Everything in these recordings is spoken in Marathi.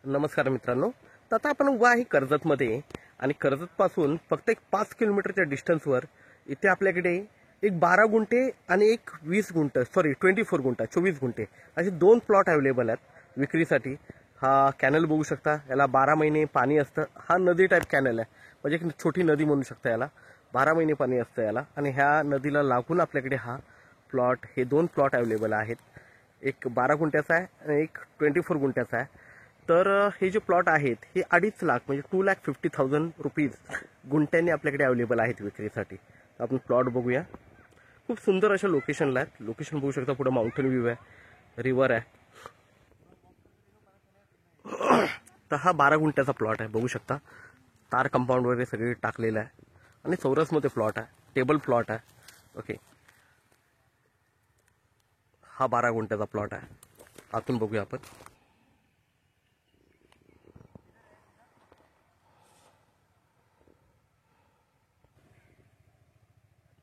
नमस्कार मित्रांनो. तर आता आपण उभा आहे कर्जतमध्ये आणि कर्जतपासून फक्त एक 5 किलोमीटरच्या डिस्टन्सवर इथे आपल्याकडे एक 12 गुंठे आणि एक 24 गुंठा 24 गुंठे असे दोन प्लॉट अवेलेबल आहेत विक्रीसाठी. हा कॅनल बघू शकता, याला 12 महिने पाणी असतं. हा नदी टाईप कॅनल आहे, म्हणजे एक छोटी नदी म्हणू शकता याला. 12 महिने पाणी असतं याला आणि ह्या नदीला लागून आपल्याकडे हा प्लॉट, हे दोन प्लॉट अवेलेबल आहेत. एक 12 गुंठ्याचा आहे आणि एक 24 गुंठ्याचा आहे. तर हे जे प्लॉट आहेत हे 2.5 लाख म्हणजे 2,50,000 रुपीज गुंठ्यांनी आपल्याकडे अवेलेबल आहेत विक्रीसाठी. आपण प्लॉट बघूया. खूप सुंदर अशा लोकेशनला आहेत. लोकेशन बघू शकता, पुढे माउंटेन व्ह्यू आहे, रिव्हर आहे. तर हा 12 गुंठ्याचा प्लॉट आहे, बघू शकता. तार कंपाऊंड वगैरे सगळे टाकलेलं आहे आणि चौरसमध्ये प्लॉट आहे, टेबल प्लॉट आहे. ओके, हा 12 गुंठ्याचा प्लॉट आहे. आतून बघूया आपण.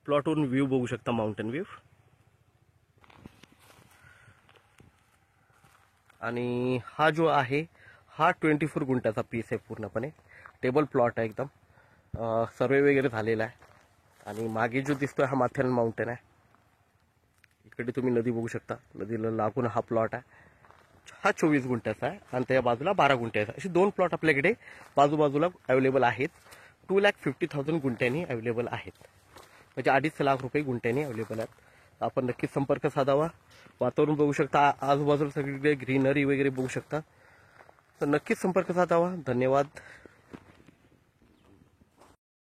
प्लॉटवरून व्ह्यू बघू शकता, माउंटेन व्ह्यू. आणि हा जो आहे हा 24 गुंठ्याचा पीस आहे, पूर्णपणे टेबल प्लॉट आहे एकदम. सर्वे वगैरे झालेला आहे. आणि मागे जो दिसतोय हा माथेरान माउंटेन आहे. इकडे तुम्ही नदी बघू शकता, नदीला लागून हा प्लॉट आहे. हा 24 गुंठ्याचा आहे आणि त्या बाजूला 12 गुंठ्याचा. असे दोन प्लॉट आपल्याकडे बाजूबाजूला अवेलेबल आहेत. 2,50,000 गुंठ्यांनी अवेलेबल आहेत, म्हणजे 2.5 लाख रुपये गुंठ्यांनी अवेलेबल आहेत. आपण नक्कीच संपर्क साधावा. वातावरण बघू शकता, आजूबाजूला सगळीकडे ग्रीनरी वगैरे बघू शकता. तर नक्कीच संपर्क साधावा. धन्यवाद.